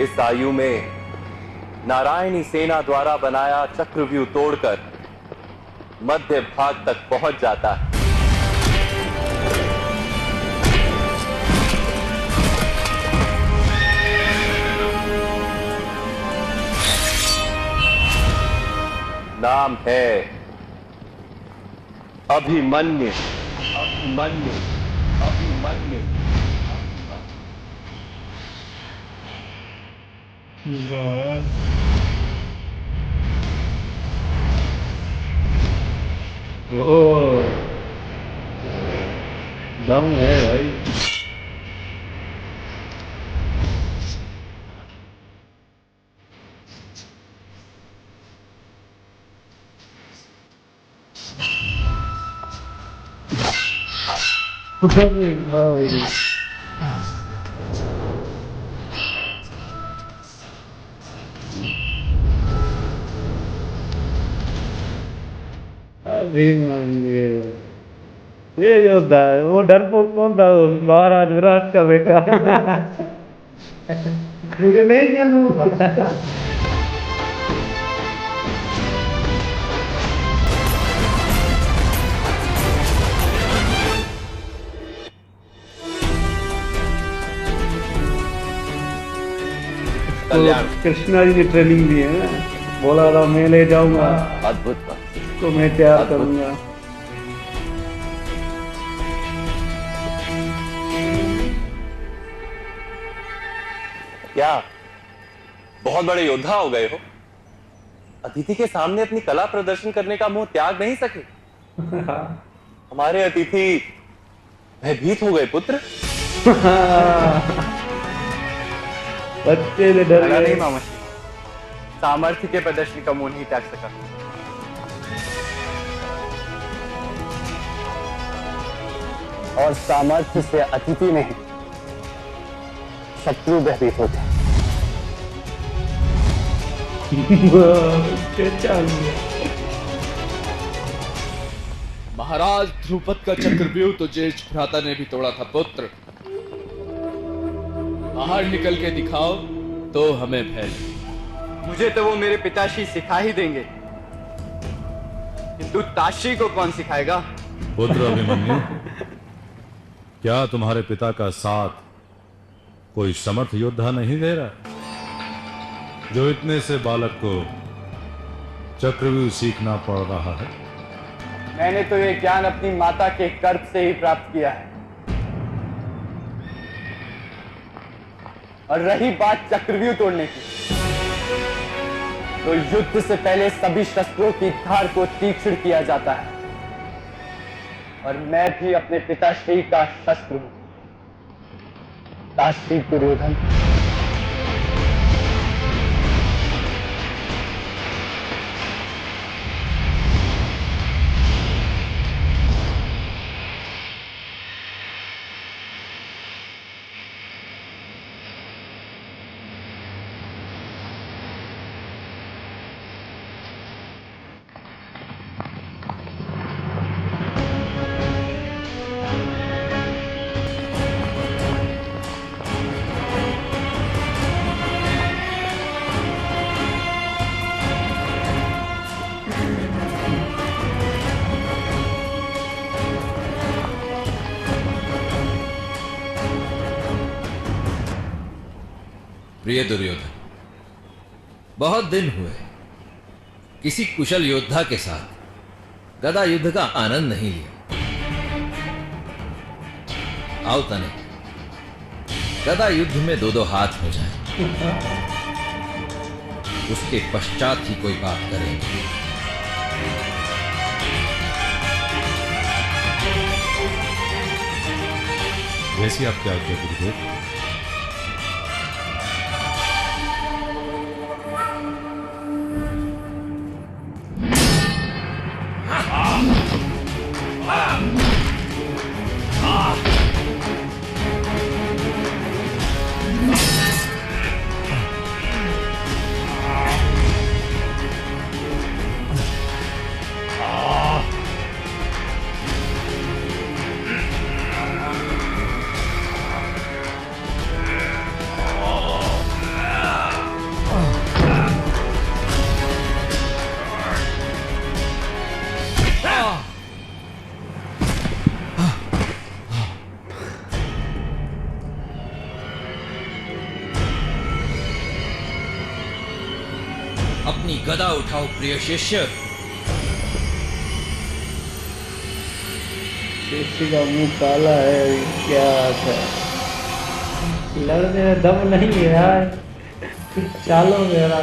इस आयु में नारायणी सेना द्वारा बनाया चक्रव्यूह तोड़कर मध्य भाग तक पहुंच जाता है। नाम है अभिमन्यु। अभिमन्यु। अभिमन्यु। ओ दम है भाई। ये जो था वो डरपोक कौन था? महाराज विराट का बेटा। मुझे नहीं जानूंगा। कल्याण। कृष्णा जी ने ट्रेनिंग दी है ना, बोला था मैं ले जाऊंगा, अद्भुत बात। तो मैं तैयार अद्भुत। करूंगा। क्या बहुत बड़े योद्धा हो गए हो? अतिथि के सामने अपनी कला प्रदर्शन करने का मोह त्याग नहीं सके। हमारे अतिथि भयभीत हो गए पुत्र। बच्चे से डर लगा गए। नहीं मामाश्री, सामर्थ्य के प्रदर्शन का मोह नहीं त्याग सका। और सामर्थ्य से अतिथि नहीं, शत्रु भयभीत होते। महाराज ध्रुपद का चक्रव्यूह तो ज्येष्ठ भ्राता ने भी तोड़ा था पुत्र। बाहर निकल के दिखाओ तो हमें भय। मुझे तो वो मेरे पिताश्री सिखा ही देंगे, किंतु ताश्री को कौन सिखाएगा? पुत्र अभिमन्यु, क्या तुम्हारे पिता का साथ कोई समर्थ योद्धा नहीं दे रहा, जो इतने से बालक को चक्रव्यूह सीखना पड़ रहा है? मैंने तो ये ज्ञान अपनी माता के गर्भ से ही प्राप्त किया है। और रही बात चक्रव्यूह तोड़ने की, तो युद्ध से पहले सभी शस्त्रों की धार को तीक्ष्ण किया जाता है। और मैं भी अपने पिताश्री का शस्त्र हूं, ताश्री दुर्योधन। प्रिय दुर्योधन, बहुत दिन हुए किसी कुशल योद्धा के साथ गदा युद्ध का आनंद नहीं लिया। आओ तने, गदा युद्ध में दो दो हाथ हो जाए, उसके पश्चात ही कोई बात करेंगे। वैसी आप क्या आज्ञा गुरुदेव? अपनी गदा उठाओ प्रिय शिष्य। शिष्य का मुंह काला है, क्या बात है। लड़ने में दम नहीं है यार, चालो मेरा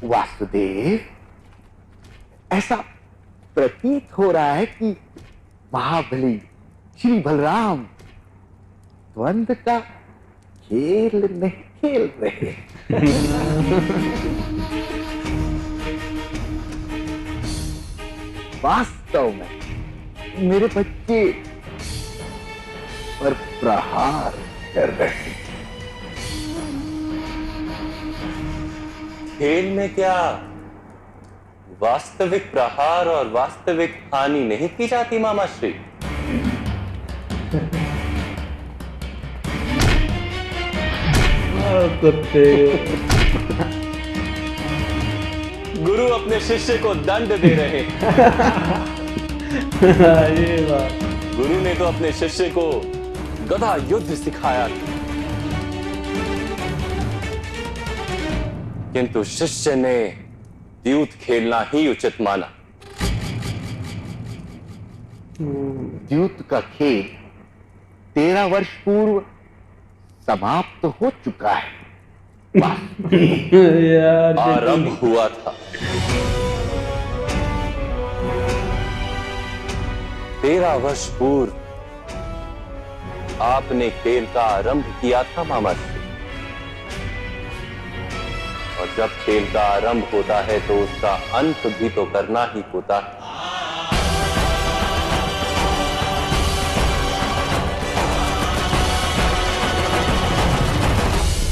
वासुदेव, ऐसा प्रतीत हो रहा है कि महाबली श्री बलराम द्वंद्व का खेल नहीं खेल रहे। वास्तव में मेरे बच्चे पर प्रहार कर रहे हैं। खेल में क्या वास्तविक प्रहार और वास्तविक हानि नहीं की जाती मामाश्री? कुत्ते गुरु अपने शिष्य को दंड दे रहे। ये बात। गुरु ने तो अपने शिष्य को गदा युद्ध सिखाया था, किंतु शिष्य ने द्यूत खेलना ही उचित माना। द्यूत का खेल 13 वर्ष पूर्व समाप्त हो चुका है। यार आरंभ हुआ था। 13 वर्ष पूर्व आपने खेल का आरंभ किया था मामा जी, और जब खेल का आरंभ होता है तो उसका अंत भी तो करना ही होता है।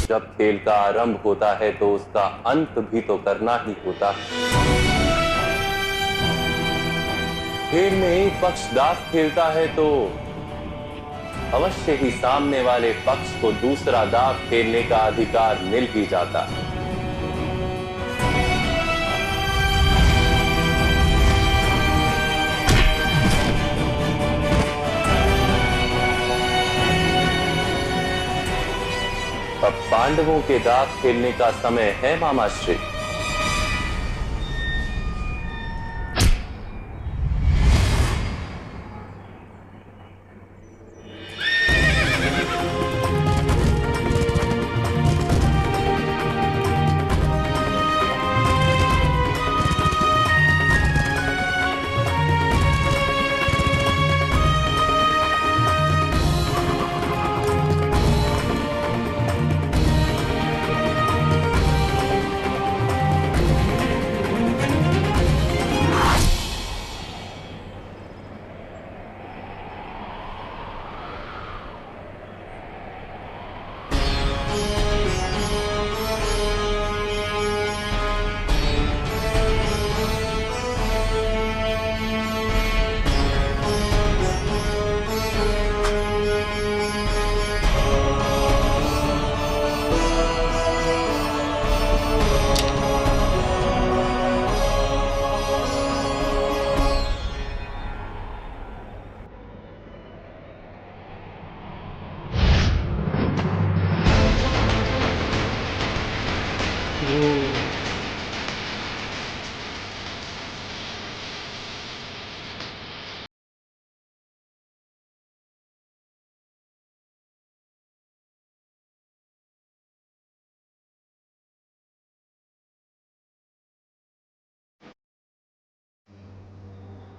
जब खेल का आरंभ होता है तो उसका अंत भी तो करना ही होता है। खेल में एक पक्ष दाव खेलता है तो अवश्य ही सामने वाले पक्ष को दूसरा दाव खेलने का अधिकार मिल ही जाता है। अब पांडवों के दाव खेलने का समय है मामाश्री।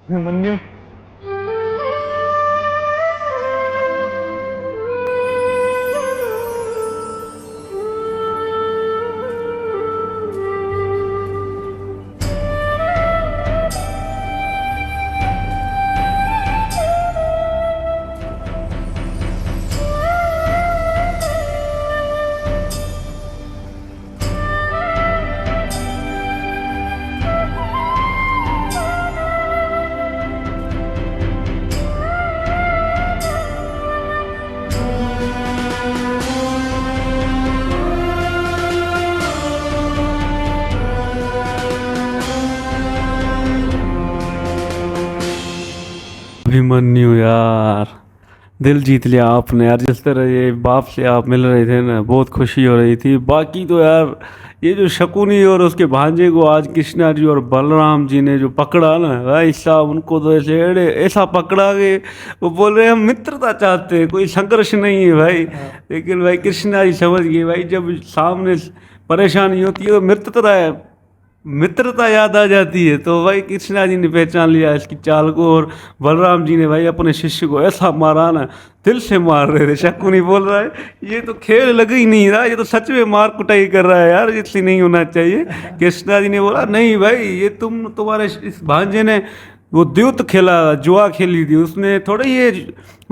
अभिमन्यु अभिमन्यु यार, दिल जीत लिया आपने यार। जिस तरह ये बाप से आप मिल रहे थे ना, बहुत खुशी हो रही थी। बाकी तो यार ये जो शकुनी और उसके भांजे को आज कृष्णा जी और बलराम जी ने जो पकड़ा ना भाई साहब, उनको तो ऐसा पकड़ा कि वो बोल रहे हैं हम मित्रता चाहते हैं, कोई संघर्ष नहीं है भाई। लेकिन भाई कृष्णा जी समझ गए भाई, जब सामने परेशानी होती है तो मित्रता याद आ जाती है। तो भाई कृष्णा जी ने पहचान लिया इसकी चाल को, और बलराम जी ने भाई अपने शिष्य को ऐसा मारा ना, दिल से मार रहे थे। शकुनी बोल रहा है ये तो खेल लग ही नहीं रहा, ये तो सच में मार कुटाई कर रहा है यार, इसलिए नहीं होना चाहिए। कृष्णा जी ने बोला नहीं भाई, ये तुम्हारे इस भांजे ने वो द्यूत खेला, जुआ खेली थी, उसने थोड़ी ये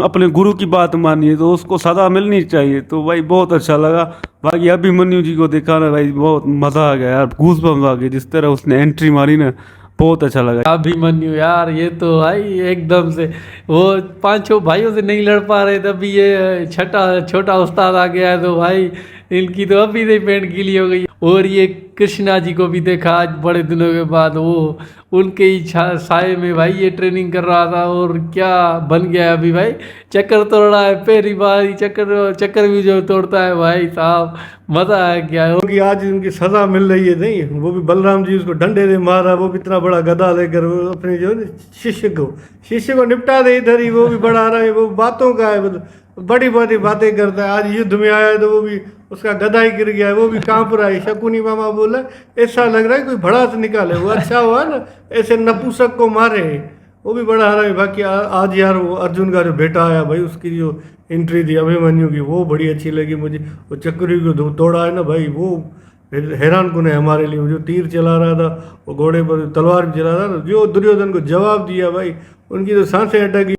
अपने गुरु की बात मानी है, तो उसको सजा मिलनी चाहिए। तो भाई बहुत अच्छा लगा। बाकी अभिमन्यु जी को देखा ना भाई, बहुत मज़ा आ गया यार, गूज़बम्स आ गए जिस तरह उसने एंट्री मारी ना, बहुत अच्छा लगा। अभिमन्यु यार ये तो भाई एकदम से वो 5-6 भाइयों से नहीं लड़ पा रहे, तभी ये छोटा उस्ताद आ गया है, तो भाई इनकी तो अभी से पेंट गीली हो गई। और ये कृष्णा जी को भी देखा आज बड़े दिनों के बाद, वो उनके ही साए में भाई ये ट्रेनिंग कर रहा था, और क्या बन गया अभी भाई, चक्कर तोड़ रहा है, पहली बार ही चक्कर भी जो तोड़ता है भाई साहब, मज़ा आ गया। क्योंकि आज उनकी सज़ा मिल रही है, नहीं वो भी बलराम जी उसको डंडे से मारा, वो भी इतना बड़ा गदा लेकर वो अपने जो शिष्य को निपटा दे इधर ही, वो भी बड़ा रहा है, वो बातों का है, मतलब बड़ी बड़ी बातें करता है। आज युद्ध में आया है तो वो भी उसका गदा ही गिर गया है, वो भी कांप रहा है। शकुनी मामा बोला ऐसा लग रहा है कोई भड़ास निकाले, वो अच्छा हुआ ना ऐसे नपुंसक को मारे, वो भी बड़ा हरा है। बाकी आज यार वो अर्जुन का जो बेटा आया भाई, उसकी जो एंट्री थी अभिमन्यु की, वो बड़ी अच्छी लगी मुझे। वो चक्री को तोड़ा है ना भाई, वो हैरान कुन है हमारे लिए। जो तीर चला रहा था, वो घोड़े पर तलवार भी चला रहा था, जो दुर्योधन को जवाब दिया भाई, उनकी तो सांसें अटक गई।